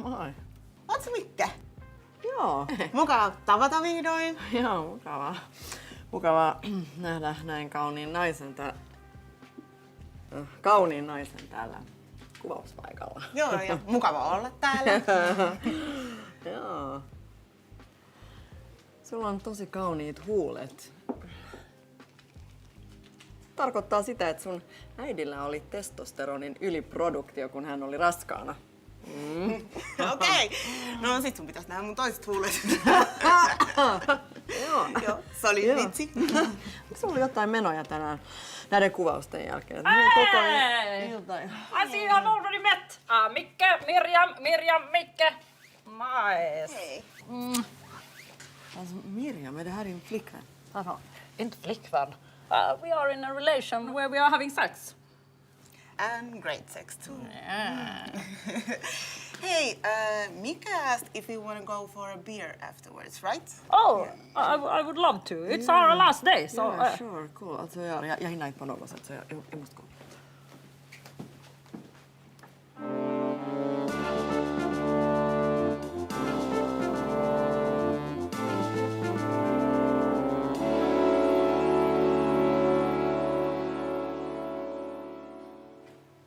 Moi. Ootko Mikke? Joo. Mukava tavata vihdoin. Joo, mukava nähdä näin kauniin naisen täällä kuvauspaikalla. Joo, ja mukava olla täällä. Joo. Sulla on tosi kauniit huulet. Tarkoittaa sitä, että sun äidillä oli testosteronin yliproduktio, kun hän oli raskaana. Okei. No sit sun pitäis nähdä mun toiset huulet. Joo, se oli vitsi. Onko sulla jotain menoja tänään näiden kuvausten jälkeen? Hei! Asia on already met. Mikke, Miriam, Mikke. Nice. Hej. Alltså, Miriam, är det här din flickvän? Jaha, inte flickvän. We are in a relation where we are having sex. And great sex too. Hey, Mika asked if we want to go for a beer afterwards, right? Oh, I would love to. It's our last day, so... Yeah, sure, cool. Alltså, jag hinner inte på något sätt, så jag måste gå.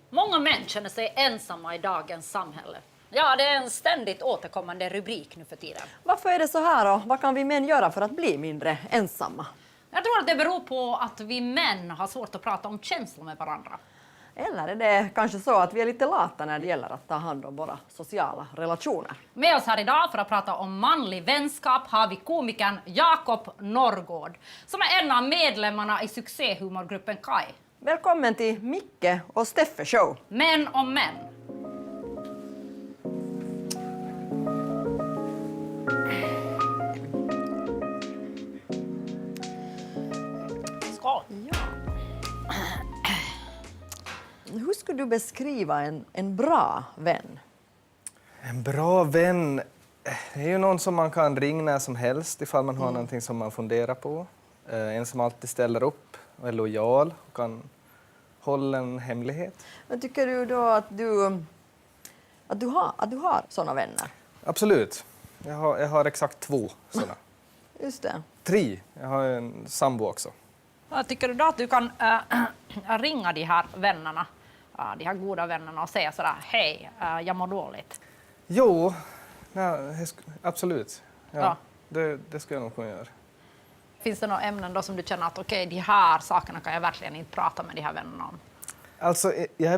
Många män känner sig ensamma i dagens samhälle. Ja, det är en ständigt återkommande rubrik nu för tiden. Varför är det så här och vad kan vi män göra för att bli mindre ensamma? Jag tror att det beror på att vi män har svårt att prata om känslor med varandra. Eller är det kanske så att vi är lite lata när det gäller att ta hand om våra sociala relationer? Med oss här idag för att prata om manlig vänskap har vi komikern Jakob Norrgård som är en av medlemmarna i succéhumorgruppen Kai. Välkommen till Micke och Steffe show. Män om män. Skål. Ja. Hur skulle du beskriva en bra vän? En bra vän är ju någon som man kan ringa när som helst ifall man har någonting som man funderar på. En som alltid ställer upp och är lojal och kan hålla en hemlighet. Men tycker du då att du har såna vänner? Absolut. Jag har exakt 2 sådana. Just det. 3. Jag har en sambo också. Tycker du då att du kan ringa de här vännerna, de här goda vännerna och säga sådär, hej, jag mår dåligt? Jo, absolut. Ja. Det ska jag nog kunna göra. Finns det några ämnen då som du känner att okej, de här sakerna kan jag verkligen inte prata med de här vännerna om? Alltså, jag är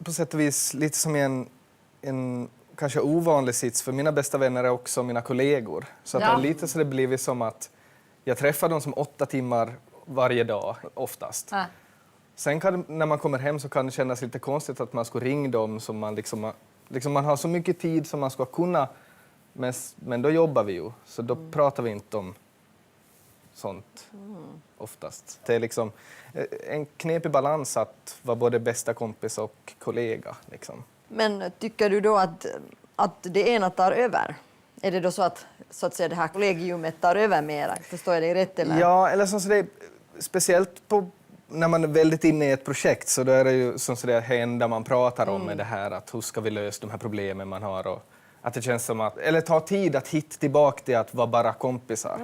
på sätt och vis lite som i en kanske ovanlig sits, för mina bästa vänner är också mina kollegor. Så att det är lite så det blivit som att jag träffar dem som 8 timmar varje dag oftast. Sen när man kommer hem så kan det kännas lite konstigt att man ska ringa dem som man liksom man har så mycket tid som man ska kunna, men då jobbar vi ju, så då pratar vi inte om sånt oftast. Det är liksom en knepig balans att vara både bästa kompis och kollega. Liksom. Men tycker du då att det ena tar över? Är det då så att säga det här kollegiumet tar över mera? Förstår jag dig rätt? Eller? Ja, eller som så det är, speciellt när man är väldigt inne i ett projekt, så då är det ju som så det enda man pratar om är det här att hur ska vi lösa de här problemen man har, och att det känns som att, eller ta tid att hitta tillbaka till att vara bara kompisar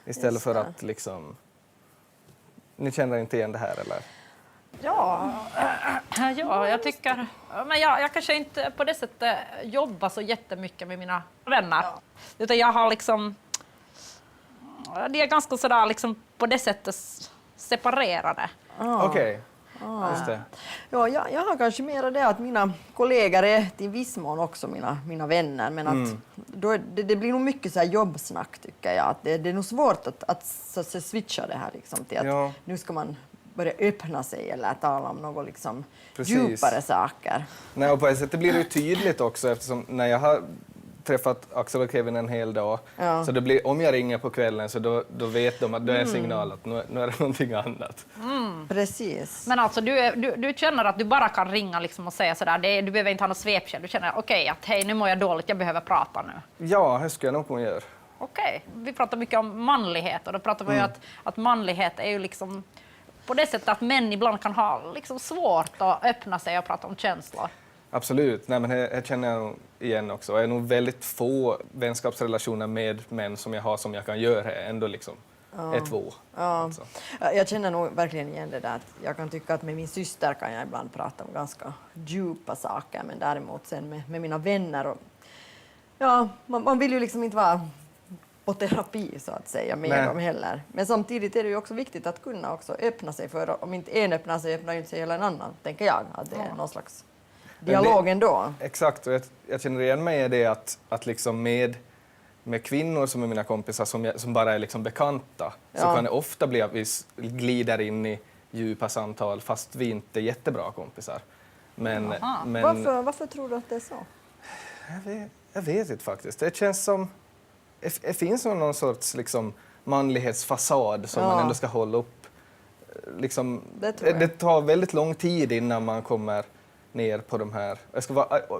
istället för att liksom, ni känner inte igen det här eller? Ja, jag tycker, men jag kanske inte på det sättet jobbar så jättemycket med mina vänner. Utan jag har liksom, de är ganska sådär liksom på det sättet separerade. Okej. Just det. Ja, jag har kanske mer det att mina kollegor är till viss mån också mina vänner, men att då det blir nog mycket så här jobbsnack tycker jag. Att det är nog svårt att switcha det här liksom till att nu ska man börja öppna sig eller tala om något liksom djupare saker. Nej, och på ett sätt blir det ju tydligt också, eftersom när jag har träffat Axel och Kevin en hel dag, så det blir, om jag ringer på kvällen så då vet de att det är en signal att nu är det någonting annat. Precis. Men alltså du känner att du bara kan ringa liksom och säga sådär, du behöver inte ha något svepskäl, du känner okej, att hej, nu mår jag dåligt, jag behöver prata nu. Ja, det ska jag nog kunna göra. Okej, vi pratar mycket om manlighet och då pratar vi ju att manlighet är ju liksom på det sättet att män ibland kan ha liksom svårt att öppna sig och prata om känslor. Absolut. Nej, men jag känner jag nog igen också. Jag är nog väldigt få vänskapsrelationer med män som jag har som jag kan göra ändå liksom. Är 2. Ja. Alltså. Jag känner nog verkligen igen det där att jag kan tycka att med min syster kan jag ibland prata om ganska djupa saker, men däremot sen med mina vänner och ja, man vill ju liksom inte vara på terapi så att säga med dem heller. Men samtidigt är det ju också viktigt att kunna också öppna sig, för om inte en öppnar sig öppnar ju inte sig heller en annan, tänker jag. Att det är någon slags dialog ändå. Exakt, och jag känner igen mig i det att liksom med kvinnor som är mina kompisar som bara är liksom bekanta så kan det ofta bli att vi glider in i djupa samtal fast vi inte är jättebra kompisar. Men Varför tror du att det är så? Jag vet inte faktiskt. Det känns som det finns någon sorts liksom manlighetsfasad som man ändå ska hålla upp. Liksom, det tar väldigt lång tid innan man kommer ner på de här.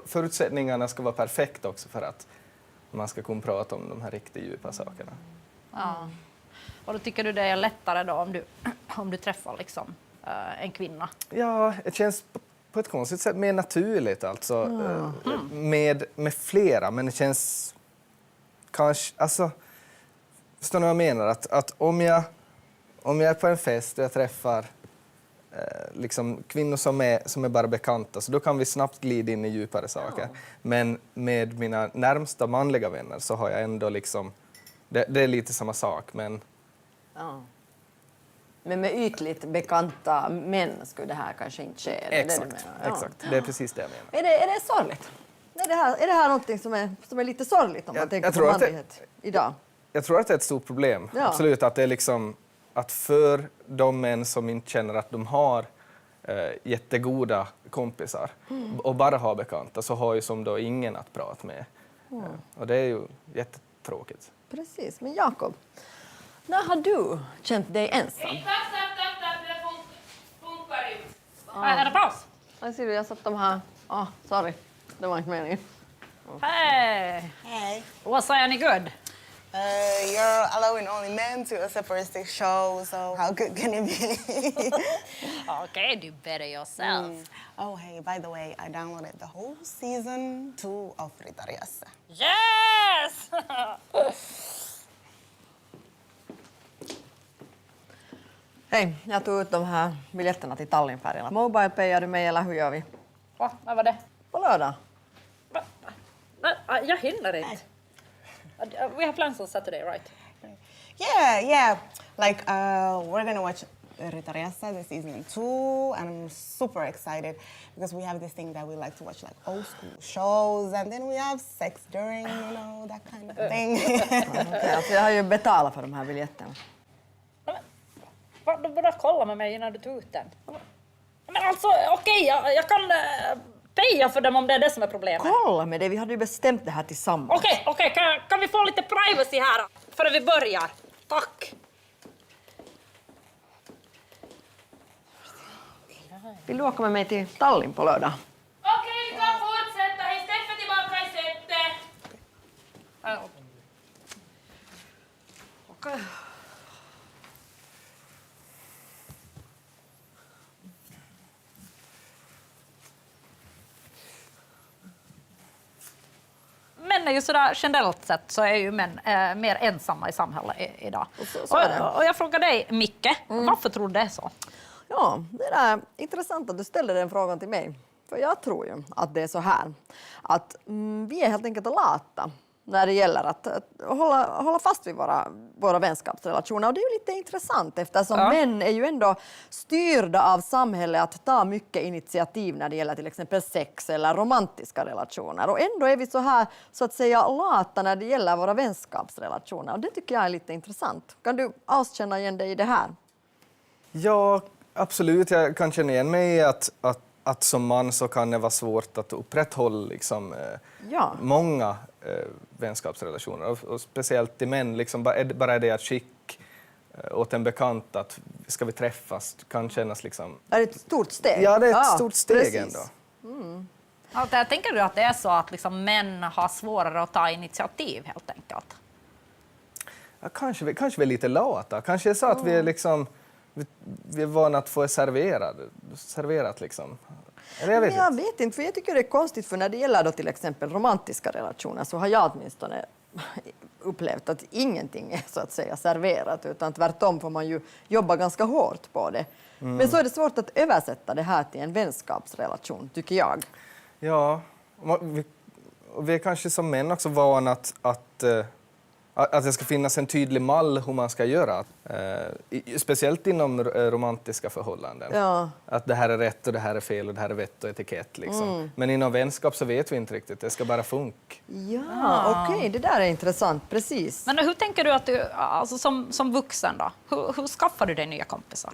Förutsättningarna ska vara perfekta också för att man ska kunna prata om de här riktigt djupa sakerna. Ja. Och då tycker du det är lättare då om du träffar liksom, en kvinna? Ja, det känns på ett konstigt sätt mer naturligt alltså. Med flera, men det känns kanske, alltså, förstår ni vad jag menar? Att om jag är på en fest och jag träffar liksom kvinnor som är bara bekanta, så då kan vi snabbt glida in i djupare saker. Men med mina närmsta manliga vänner så har jag ändå liksom, det är lite samma sak, men... Ja. Men med ytligt bekanta män skulle det här kanske inte ske? Exakt, exakt. Det är precis det jag menar. Är det sorgligt? Är det här någonting som är lite sorgligt om man tänker på manlighet idag? Jag tror att det är ett stort problem. Ja. Absolut, att det är liksom att för de män som inte känner att de har jättegoda kompisar och bara har bekanta, så har ju som då ingen att prata med. Och det är ju jättetråkigt. Precis, men Jakob, när har du känt dig ensam? Det funkar inte. Är det paus? Jag ser du, jag satt de här. Sorry, det var inte meningen. Hej! Hey. Was I any good? You're allowing only men to a separatist show, so how good can it be? Okay, do better yourself. Oh, hey, by the way, I downloaded the whole season 2 of Ritariassa. Yes! Hej, jag tog ut de här biljetterna till Tallinnfärjorna. Mobilepayar du mig eller hur gör vi? Va? Vad var det? På lördag. Jag hinner inte. We have plans on Saturday, right? Yeah. Like, we're gonna watch Ritariassa, the season 2, and I'm super excited because we have this thing that we like to watch, like old school shows, and then we have sex during, that kind of thing. Okay, alltså jag har ju betalat för de här biljetterna. Du borde kolla med mig innan du tog ut den. Men alltså, okej, jag kan peja för dem om det är det som är problemet. Kolla med det, vi hade ju bestämt det här tillsammans. Okej, kan vi få lite privacy här före vi börjar? Tack. Vill du åka med mig till Tallinn på lördag? Okej, vi kan fortsätta. Hej, Steffe tillbaka i sättet. Okej. Män är ju sådär, generellt sett så är ju män mer ensamma i samhället idag. Och jag frågar dig, Micke, varför tror du det är så? Ja, det är intressant att du ställer den frågan till mig. För jag tror ju att det är så här, att vi är helt enkelt lata när det gäller att hålla fast vid våra vänskapsrelationer. Och det är ju lite intressant eftersom män är ju ändå styrda av samhället att ta mycket initiativ när det gäller till exempel sex eller romantiska relationer. Och ändå är vi så här, så att säga, lata när det gäller våra vänskapsrelationer. Och det tycker jag är lite intressant. Kan du känna igen dig i det här? Ja, absolut. Jag kan känna igen mig i att som man så kan det vara svårt att upprätthålla liksom, många vänskapsrelationer. Och speciellt till män, liksom, bara det att skick åt en bekant att ska vi träffas kan kännas liksom... Är det ett stort steg? Ja, det är ett stort steg precis. ändå. Alltså, jag tänker du att det är så att liksom, män har svårare att ta initiativ helt enkelt? Ja, kanske vi är lite lata. Kanske är så att vi är liksom... Vi är vana att få serverat liksom. Eller jag vet Men jag inte. vet inte, för jag tycker det är konstigt, för när det gäller då till exempel romantiska relationer så har jag åtminstone upplevt att ingenting är så att säga serverat, utan tvärtom får man ju jobba ganska hårt på det. Men så är det svårt att översätta det här till en vänskapsrelation, tycker jag. Ja, och vi är kanske som män också vana att det ska finnas en tydlig mall hur man ska göra. Speciellt inom romantiska förhållanden. Ja. Att det här är rätt och det här är fel och det här är vett och etikett. Liksom. Men inom vänskap så vet vi inte riktigt. Det ska bara funka. Ja, okej, det där är intressant, precis. Men hur tänker du att du, alltså som vuxen då, hur skaffar du dig nya kompisar?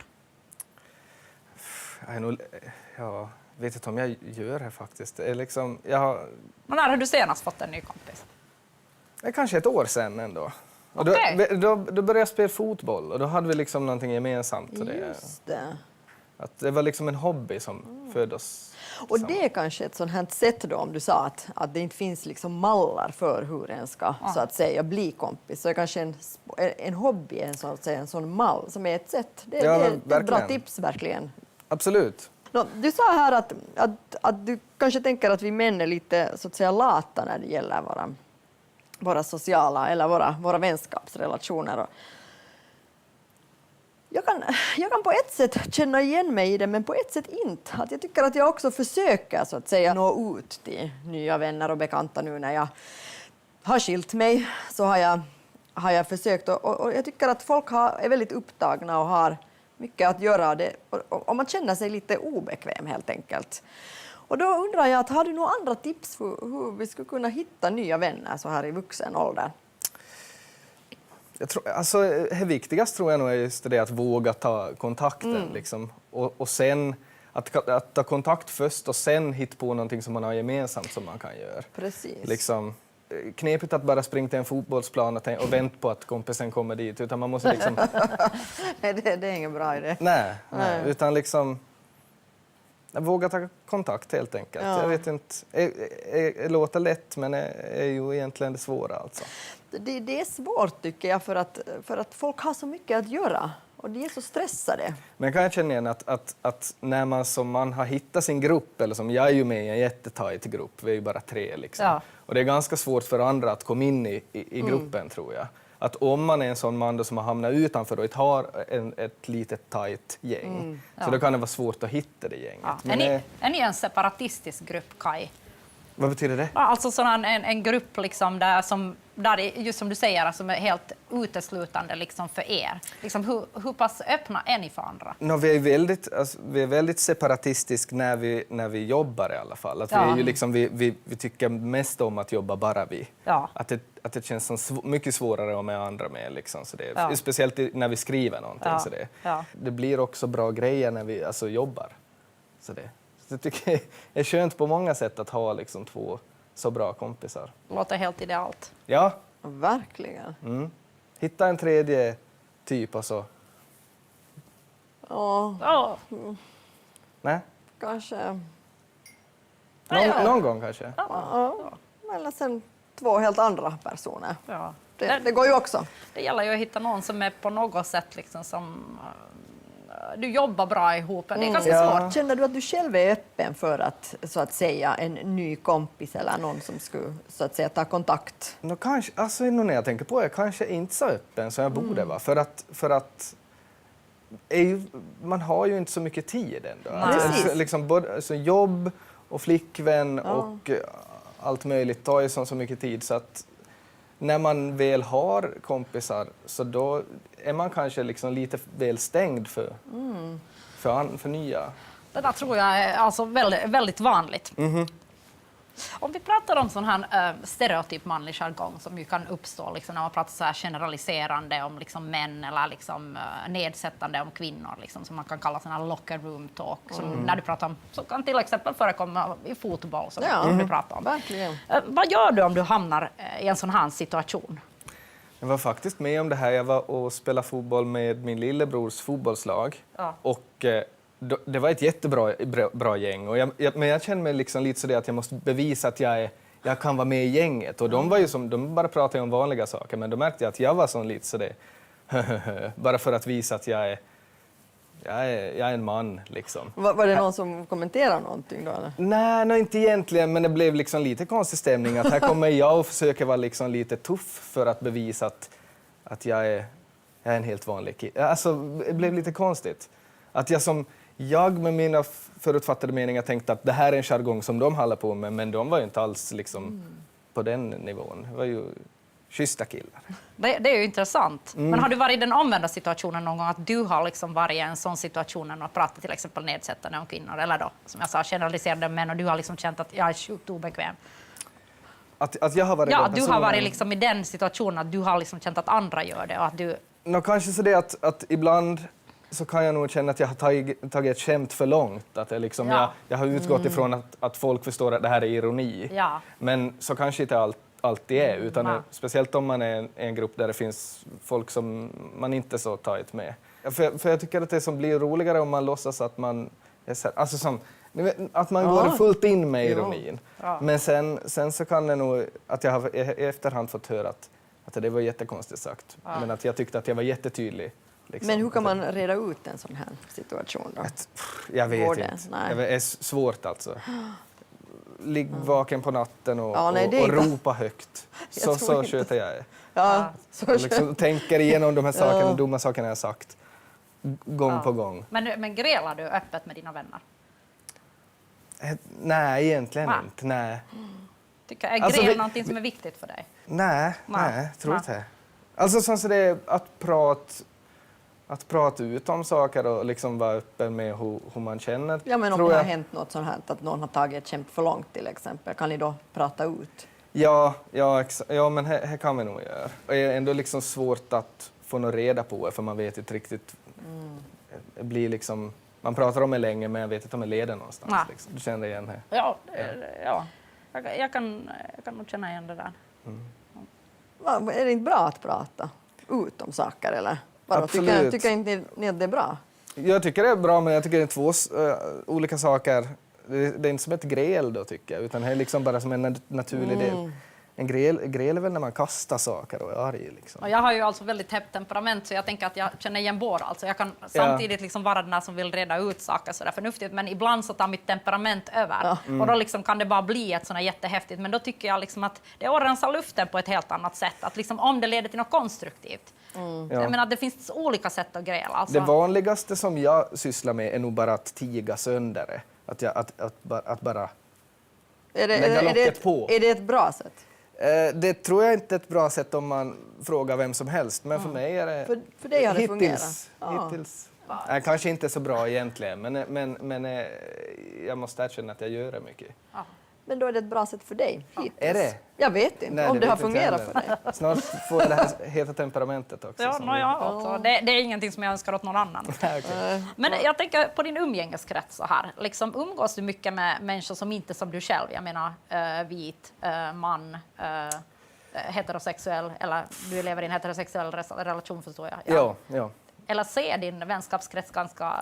Jag vet inte om jag gör det faktiskt. Det är liksom, Och när har du senast fått en ny kompis? det är kanske ett år sedan ändå. Och Okej. då började jag spela fotboll och då hade vi liksom någonting gemensamt. Och Just det. att det var liksom en hobby som föddes. Och det är kanske ett sånt här sätt då, om du sa att det inte finns liksom mallar för hur en ska så att säga bli kompis. Så är kanske en hobby en sån mall som är ett sätt. Det är ett bra verkligen. tips verkligen. Absolut. Du sa här att du kanske tänker att vi män är lite så att säga lata när det gäller våra sociala eller våra vänskapsrelationer. Och jag kan på ett sätt känna igen mig i det, men på ett sätt inte. Att jag tycker att jag också försöker så att säga nå ut till nya vänner och bekanta nu när jag har skilt mig. Så har jag försökt, och jag tycker att folk är väldigt upptagna och har mycket att göra det, och man känner sig lite obekväm helt enkelt. Och då undrar jag, har du några andra tips för hur vi skulle kunna hitta nya vänner så här i vuxen ålder? Jag tror, alltså, det viktigaste tror jag nog är just det att våga ta kontakten. Liksom. Och sen att ta kontakt först och sen hitta på någonting som man har gemensamt som man kan göra. Precis. Liksom, knepigt att bara springa till en fotbollsplan och vänta på att kompisen kommer dit. Utan man måste liksom... Nej, det är ingen bra idé. Nej, utan liksom... Våga ta kontakt helt enkelt. Ja. Jag vet inte, det låter lätt men det är ju egentligen det svåra alltså. Det är svårt tycker jag, för att folk har så mycket att göra och de är så stressade. Men kan jag känna igen att när man som man har hittat sin grupp, eller som jag är ju med i en jättetajt grupp, vi är ju bara 3 liksom. Ja. Och det är ganska svårt för andra att komma in i gruppen tror jag. Att om man är en sån man då som har hamnat utanför och inte har ett litet tajt gäng, så då kan det vara svårt att hitta det gänget. Ja. Men Är ni en separatistisk grupp, Kai? vad betyder det? Ja, alltså sådan en grupp liksom där just som du säger, alltså är helt uteslutande liksom för er. Liksom hur pass öppna är ni för andra? No, vi är väldigt separatistiska när vi jobbar i alla fall. Att vi, är ju liksom, vi tycker mest om att jobba bara vi. Ja. Att det känns som mycket svårare att med andra med. Liksom, så det, speciellt när vi skriver någonting. Ja. Så Ja. det blir också bra grejer när vi jobbar. Så jag tycker det är skönt på många sätt att ha liksom 2 så bra kompisar. Låter helt idealt. Ja, Verkligen. hitta en tredje typ och så. Ja, Nej? kanske. Någon gång kanske? Ja. Eller sen 2 helt andra personer. Ja. Det går ju också. Det gäller ju att hitta någon som är på något sätt liksom som du jobbar bra ihop. Det är ganska svårt. Känner du att du själv är öppen för att så att säga en ny kompis eller någon som skulle så att säga ta kontakt? Kanske, alltså när jag tänker på det, kanske inte så öppen som jag borde vara. För att man har ju inte så mycket tid ändå. Precis. Liksom både jobb och flickvän och allt möjligt tar ju så mycket tid så att när man väl har kompisar så då är man kanske liksom lite väl stängd för nya. Det där tror jag är alltså väldigt, väldigt vanligt. Om vi pratar om sån här stereotyp manlig jargong som ju kan uppstå liksom, när man pratar så här generaliserande om liksom, män eller liksom, nedsättande om kvinnor, liksom, som man kan kalla sån här locker room talk. Som när du pratar om, så kan till exempel förekomma i fotboll som du pratar om. Verkligen. Vad gör du om du hamnar i en sån här situation? Jag var faktiskt med om det här. Jag var och spelade fotboll med min lillebrors fotbollslag. Ja. Och det var ett jättebra gäng. Men jag kände mig liksom lite så att jag måste bevisa att jag kan vara med i gänget. Och de bara pratade om vanliga saker. Men då märkte jag att jag var sån lite så det bara för att visa att jag Jag är en man liksom. Var det någon som kommenterade någonting då? Eller? Nej, inte egentligen, men det blev liksom lite konstig stämning att här kommer jag och försöker vara liksom lite tuff för att bevisa att jag är en helt vanlig kille. Alltså, det blev lite konstigt. Att jag med mina förutfattade meningar tänkte att det här är en jargong som de håller på med, men de var ju inte alls liksom på den nivån. Det var ju schyssta killar. Det är ju intressant. Men har du varit i den omvända situationen någon gång, att du har liksom varit i en sån situation när man pratar till exempel nedsättande om kvinnor, eller då, som jag sa, generaliserade män, och du har liksom känt att jag är sjukt obekväm? Att jag har varit Ja, den du har personen. varit liksom i den situationen att du har liksom känt att andra gör det och att du... Kanske så det att ibland så kan jag nog känna att jag har tagit ett skämt för långt. Att det liksom, Ja. jag har utgått ifrån att folk förstår att det här är ironi. Ja. Men så kanske inte alltid är. Utan Nej. speciellt om man är en grupp där det finns folk som man inte så tajt med. För jag tycker att det som blir roligare om man låtsas att man är så här, alltså som, ni vet, att man går fullt in med ironin. Ja. Men sen så kan det nog att jag har i efterhand fått höra att det var jättekonstigt sagt. Men att jag tyckte att jag var jättetydlig. Liksom. Men hur kan man reda ut en sån här situation då? Jag vet Går det? inte. Nej. Det är svårt alltså. Ligg vaken på natten och ropa högt. Jag tror Så inte. sköter jag. Ja, så Och liksom tänker igenom de här sakerna, dumma sakerna jag sagt. Gång på gång. Men grälar du öppet med dina vänner? Nej, egentligen Va? inte. Nej. Är Alltså, gräl någonting som är viktigt för dig? Nej, tror inte. Alltså så det är att prata ut om saker och liksom vara öppen med hur man känner. Ja, men om tror det har jag. hänt något sånt här, att någon har tagit ett skämt för långt till exempel, kan ni då prata ut? Ja, men här kan vi nog göra. Och det är ändå liksom svårt att få något reda på det, för man vet inte riktigt. Det blir liksom, man pratar om det länge, men jag vet inte om det leder någonstans. Nej. Liksom. Du känner igen det? Ja. Jag kan nog känna igen det där. Är det inte bra att prata ut om saker eller? Vadå, Absolut. tycker inte ni att det är bra? Jag tycker det är bra, men jag tycker det är två olika saker. Det är inte som ett gräl då, tycker jag, utan det är liksom bara som en naturlig del. En gräl är väl när man kastar saker och är arg. Liksom. Och jag har ju alltså väldigt hett temperament, så jag tänker att jag känner igen båda. Alltså jag kan samtidigt liksom vara den där som vill reda ut saker så där förnuftigt, men ibland så tar mitt temperament över. Och då liksom kan det bara bli ett sånt här jättehäftigt. Men då tycker jag liksom att det rensar luften på ett helt annat sätt. Att liksom om det leder till något konstruktivt. Jag menar, det finns olika sätt att gräla. Alltså. Det vanligaste som jag sysslar med är nog bara att tiga sönder det. Att bara lägga locket på. Är det ett bra sätt? Det tror jag inte är ett bra sätt om man frågar vem som helst, men för mig är det För dig har det hittills. fungerat? Kanske inte så bra egentligen, men jag måste erkänna att jag gör det mycket. Men då är det ett bra sätt för dig hittills. Är det? Jag vet inte Nej, om det har vet inte fungerat heller. för dig. Snart får jag det här heta temperamentet också. Ja, som alltså, det är ingenting som jag önskar åt någon annan. Okej. Men jag tänker på din umgängeskrets så här. Liksom, umgås du mycket med människor som inte är som du själv? Jag menar vit, man, heterosexuell, eller du lever i en heterosexuell relation, förstår jag. Ja. Eller ser din vänskapskrets ganska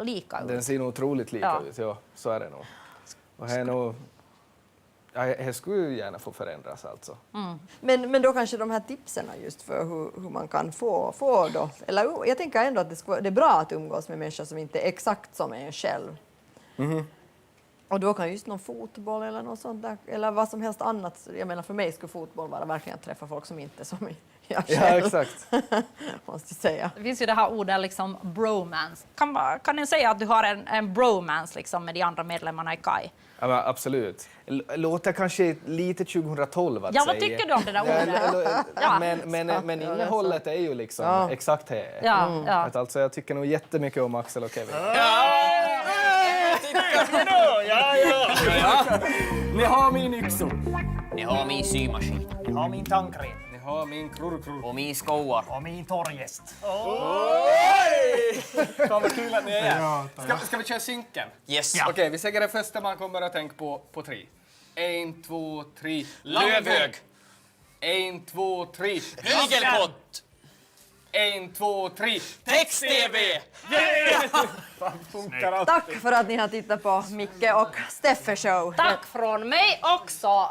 lika ut? Den ser nog otroligt lika ut, ja. Så är det nog. Och här är nog... Jag skulle ju gärna få förändras alltså. Men då kanske de här tipsen just för hur man kan få då, eller jag tänker ändå att det är bra att umgås med människor som inte är exakt som en själv. Och då kan just någon fotboll eller något sånt där, eller vad som helst annat. Jag menar, för mig skulle fotboll vara verkligen att träffa folk som inte är som jag själv. Ja, exakt. Måste jag säga. Det finns ju det här ordet liksom bromance. Kan ni säga att du har en bromance liksom med de andra medlemmarna i KAI? Ja, men absolut. Låter kanske lite 2012 att Ja, säga. vad tycker du om det där ordet? Ja, men innehållet är ju liksom exakt det. Ja. Att alltså, jag tycker nog jättemycket om Axel och Kevin. Ni har min yxor. Ni har min symaskin. Ni har min tankred. Ni har min krurr. Och min skouar. Och min torrgäst. Fan vad kul att ni är här. Ska vi köra synken? Yes. Okej, vi säger det första man kommer att tänka på 3. 1, 2, 3. Lövhög. 1, 2, 3. Igelkott. 1, 2, 3. Text-TV. Tack för att ni har tittat på Micke och Steffe show. Tack från mig också.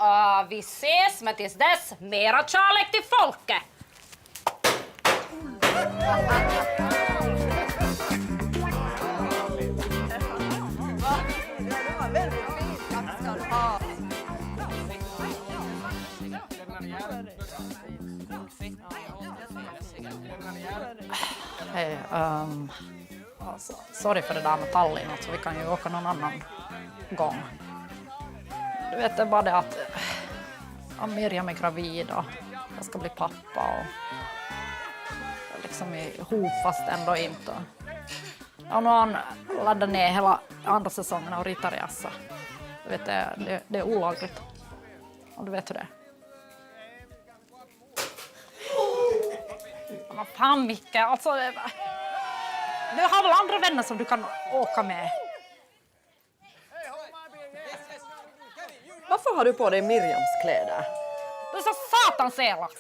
Vi ses, men tills dess, mera kärlek till folket! Hej, alltså, sorry för det där med Tallinn, alltså, vi kan ju åka någon annan gång. Du vet, det är bara det att Miriam är gravid och jag ska bli pappa och liksom ihop fast ändå inte. Och nu har han laddat ner hela andra säsongen av Ritariassa. Du vet, det är olagligt. Och du vet hur det är. Vad fan Micke, alltså... Du har väl andra vänner som du kan åka med? Varför har du på dig Miriams kläder? Du är så satans elak!